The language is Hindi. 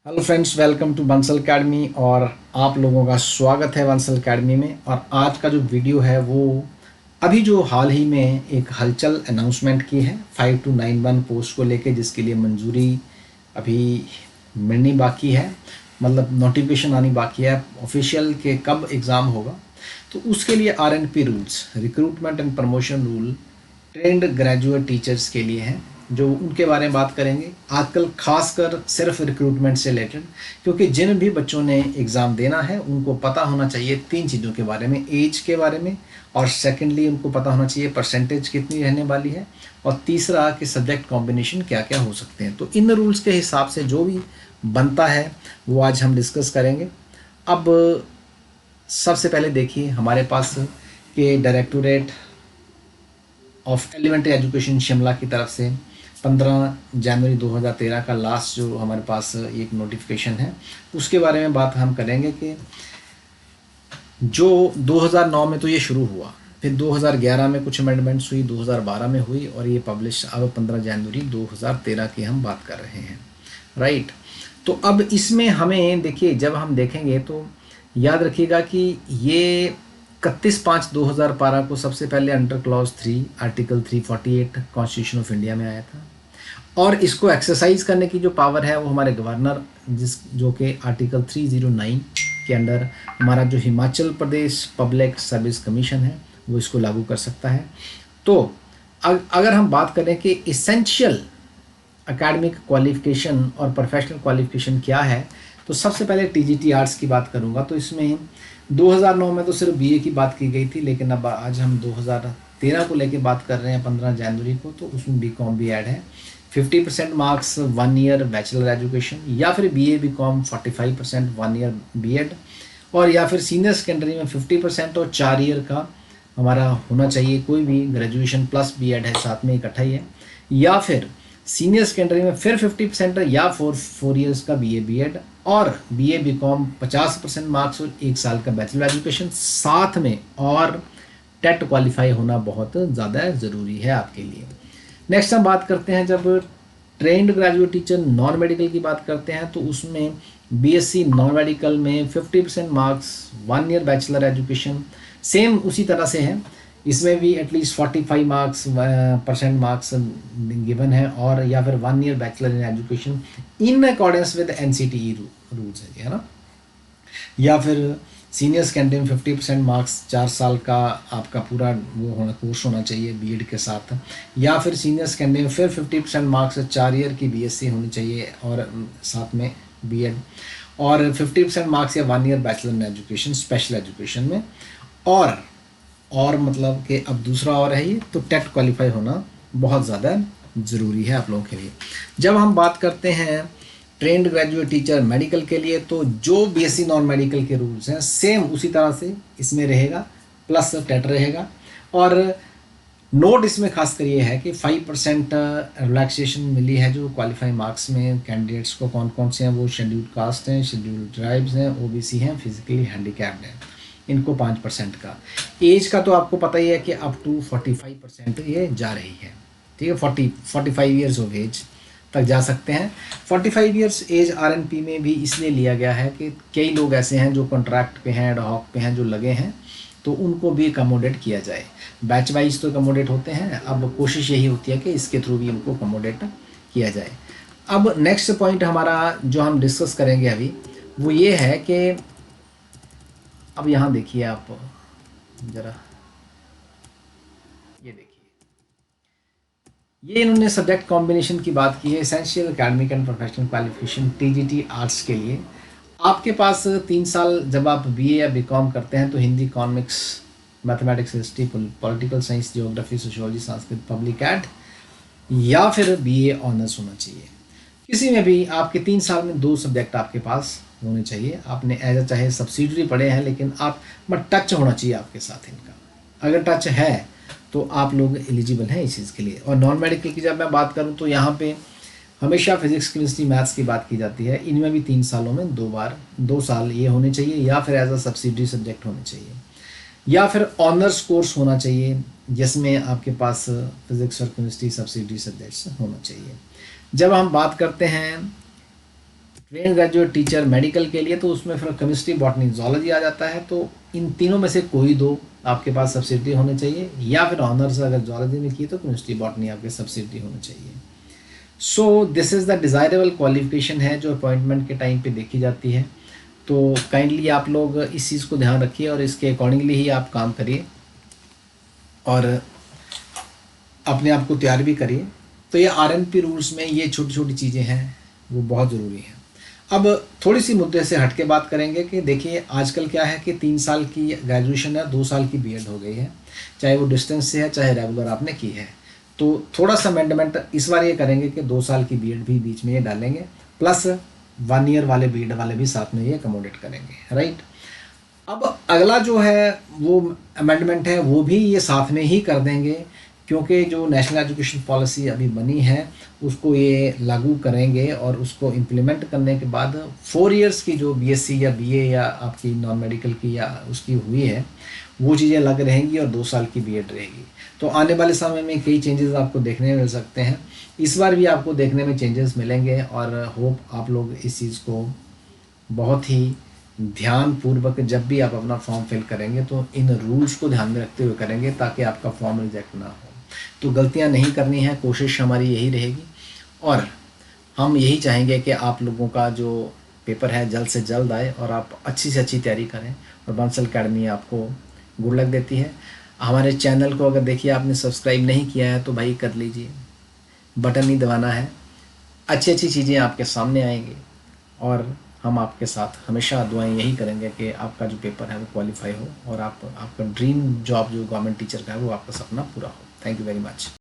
Hello friends, welcome to Bansal academy. और आप लोगों का स्वागत है बंसल अकेडमी में। और आज का जो वीडियो है वो अभी जो हाल ही में एक हलचल अनाउंसमेंट की है 5291 पोस्ट को लेके, जिसके लिए मंजूरी अभी मिलनी बाकी है, मतलब नोटिफिकेशन आनी बाकी है ऑफिशियल के कब एग्ज़ाम होगा। तो उसके लिए RNP rules, recruitment and promotion rule trained graduate teachers के लिए हैं, जो उनके बारे में बात करेंगे आजकल, खासकर सिर्फ रिक्रूटमेंट से रिलेटेड। क्योंकि जिन भी बच्चों ने एग्ज़ाम देना है उनको पता होना चाहिए तीन चीज़ों के बारे में: एज के बारे में, और सेकेंडली उनको पता होना चाहिए परसेंटेज कितनी रहने वाली है, और तीसरा कि सब्जेक्ट कॉम्बिनेशन क्या क्या हो सकते हैं। तो इन रूल्स के हिसाब से जो भी बनता है वो आज हम डिस्कस करेंगे। अब सबसे पहले देखिए हमारे पास कि directorate of elementary education Shimla की तरफ से 15 जनवरी 2013 का लास्ट जो हमारे पास एक नोटिफिकेशन है, उसके बारे में बात हम करेंगे कि जो 2009 में तो ये शुरू हुआ, फिर 2011 में कुछ अमेंडमेंट्स हुई, 2012 में हुई, और ये पब्लिश अब 15 जनवरी 2013 की हम बात कर रहे हैं, राइट। तो अब इसमें हमें देखिए, जब हम देखेंगे तो याद रखिएगा कि ये 31/5/2012 को सबसे पहले under clause 3 article 348 constitution of India में आया था। और इसको एक्सरसाइज करने की जो पावर है वो हमारे गवर्नर, जो कि आर्टिकल 309 के अंडर हमारा जो Himachal Pradesh public service commission है वो इसको लागू कर सकता है। तो अगर हम बात करें कि इसेंशियल एकेडमिक क्वालिफिकेशन और प्रोफेशनल क्वालिफिकेशन क्या है, तो सबसे पहले टीजीटी आर्ट्स की बात करूंगा। तो इसमें 2009 में तो सिर्फ बीए की बात की गई थी, लेकिन अब आज हम 2013 को लेके बात कर रहे हैं 15 जनवरी को, तो उसमें बीकॉम भी ऐड है। 50% मार्क्स 1 ईयर बैचलर एजुकेशन, या फिर बीए बीकॉम 45% 1 ईयर बीएड, और या फिर सीनियर सेकेंडरी में 50% और 4 ईयर का हमारा होना चाहिए। कोई भी ग्रेजुएशन प्लस बीएड है साथ में इकट्ठा ही है। या फिर सीनियर सेकेंडरी में फिर 50% है, या 4 ईयर्स का बीए बीएड, और बीए बीकॉम 50% मार्क्स और 1 साल का बैचलर एजुकेशन साथ में, और टेट क्वालिफाई होना बहुत ज़्यादा ज़रूरी है आपके लिए। नेक्स्ट हम बात करते हैं, जब trained graduate teacher non medical की बात करते हैं, तो उसमें बीएससी नॉन मेडिकल में 50% marks 1 year bachelor education, same उसी तरह से है। इसमें भी at least 45 marks percent marks given है, और या फिर 1 year bachelor in education in accordance with NCTE rules है ना। या फिर सीनियर सेकेंडरी में 50% मार्क्स 4 साल का आपका पूरा वो होना कोर्स होना चाहिए बीएड के साथ। या फिर सीनियर सेकेंडरी में फिर 50% मार्क्स 4 ईयर की बीएससी होनी चाहिए और साथ में बीएड, और 50% मार्क्स या 1 year bachelor in education special education में। और मतलब कि अब दूसरा और है ये, तो टेट क्वालिफाई होना बहुत ज़्यादा ज़रूरी है आप लोगों के लिए। जब हम बात करते हैं ट्रेंड ग्रेजुएट टीचर मेडिकल के लिए, तो जो बीएससी नॉन मेडिकल के रूल्स हैं सेम उसी तरह से इसमें रहेगा, प्लस टेट रहेगा। और नोट इसमें खासकर ये है कि 5% रिलैक्सेशन मिली है जो क्वालिफाई मार्क्स में कैंडिडेट्स को। कौन कौन से हैं वो? शेड्यूल्ड कास्ट हैं, शेड्यूल्ड ट्राइब्स हैं, ओबीसी हैं, फिजिकली हैंडीकैप्ड हैं, इनको 5% का। एज का तो आपको पता ही है कि अप टू 45% ये जा रही है, ठीक है। 45 ईयर्स ऑफ एज तक जा सकते हैं। 45 ईयर्स एज आरएनपी में भी इसलिए लिया गया है कि कई लोग ऐसे हैं जो कॉन्ट्रैक्ट पे हैं, एडहॉक पे हैं, जो लगे हैं, तो उनको भी अकोमोडेट किया जाए। बैच वाइज तो अकोमोडेट होते हैं, अब कोशिश यही होती है कि इसके थ्रू भी उनको अकोमोडेट किया जाए। अब नेक्स्ट पॉइंट हमारा जो हम डिस्कस करेंगे अभी वो ये है कि अब यहाँ देखिए आप ज़रा, ये देखिए, ये इन्होंने सब्जेक्ट कॉम्बिनेशन की बात की है। Essential academic and professional qualification TGT arts के लिए आपके पास 3 साल, जब आप बीए या बीकॉम करते हैं तो Hindi, economics, mathematics, history, political science, geography, sociology, Sanskrit, public ad, या फिर बीए ऑनर्स होना चाहिए। किसी में भी आपके 3 साल में 2 सब्जेक्ट आपके पास होने चाहिए। आपने एज अ चाहे सब्सिडरी पढ़े हैं, लेकिन आप बट टच होना चाहिए आपके साथ इनका। अगर टच है तो आप लोग एलिजिबल हैं इस चीज़ के लिए। और नॉन मेडिकल की जब मैं बात करूं तो यहाँ पे हमेशा फिजिक्स, केमिस्ट्री, मैथ्स की बात की जाती है। इनमें भी 3 सालों में 2 साल ये होने चाहिए, या फिर एज अ सब्सिडरी सब्जेक्ट होने चाहिए, या फिर ऑनर्स कोर्स होना चाहिए जिसमें आपके पास फिजिक्स और केमिस्ट्री सब्सिडरी सब्जेक्ट्स होना चाहिए। जब हम बात करते हैं ट्रेन ग्रेजुएट टीचर मेडिकल के लिए तो उसमें फिर केमिस्ट्री बॉटनी जूलॉजी आ जाता है। तो इन तीनों में से कोई दो आपके पास सब्सिडी होने चाहिए, या फिर ऑनर्स अगर जूलॉजी में की तो केमिस्ट्री बॉटनी आपके सब्सिडी होनी चाहिए। So this is the desirable qualification है जो अपॉइंटमेंट के टाइम पे देखी जाती है। तो काइंडली आप लोग इस चीज़ को ध्यान रखिए और इसके अकॉर्डिंगली ही आप काम करिए और अपने आप को तैयार भी करिए। तो ये आरएनपी रूल्स में ये छोटी छोटी चीज़ें हैं वो बहुत ज़रूरी हैं। अब थोड़ी सी मुद्दे से हट के बात करेंगे कि देखिए आजकल क्या है कि 3 साल की ग्रेजुएशन है, 2 साल की बीएड हो गई है, चाहे वो डिस्टेंस से है चाहे रेगुलर आपने की है। तो थोड़ा सा अमेंडमेंट इस बार ये करेंगे कि 2 साल की बीएड भी बीच में ये डालेंगे, प्लस 1 ईयर वाले बीएड वाले भी साथ में ये अकोमोडेट करेंगे, राइट। अब अगला जो है वो अमेंडमेंट है वो भी ये साथ में ही कर देंगे, क्योंकि जो नेशनल एजुकेशन पॉलिसी अभी बनी है उसको ये लागू करेंगे और उसको इम्प्लीमेंट करने के बाद 4 इयर्स की जो बीएससी या बीए या आपकी नॉन मेडिकल की या उसकी हुई है वो चीज़ें अलग रहेंगी और 2 साल की बीएड रहेगी। तो आने वाले समय में कई चेंजेस आपको देखने में मिल सकते हैं। इस बार भी आपको देखने में चेंजेस मिलेंगे और होप आप लोग इस चीज़ को बहुत ही ध्यानपूर्वक जब भी आप अपना फॉर्म फिल करेंगे तो इन रूल्स को ध्यान में रखते हुए करेंगे ताकि आपका फॉर्म रिजेक्ट ना हो। तो गलतियां नहीं करनी है, कोशिश हमारी यही रहेगी और हम यही चाहेंगे कि आप लोगों का जो पेपर है जल्द से जल्द आए और आप अच्छी से अच्छी तैयारी करें। और बंसल अकेडमी आपको गुड लक देती है। हमारे चैनल को अगर देखिए आपने सब्सक्राइब नहीं किया है तो भाई कर लीजिए, बटन नहीं दबाना है। अच्छी अच्छी चीज़ें आपके सामने आएंगी और हम आपके साथ हमेशा दुआएं यही करेंगे कि आपका जो पेपर है वो क्वालिफाई हो और आपका ड्रीम जॉब जो गवर्नमेंट टीचर का है वो आपका सपना पूरा हो। Thank you very much.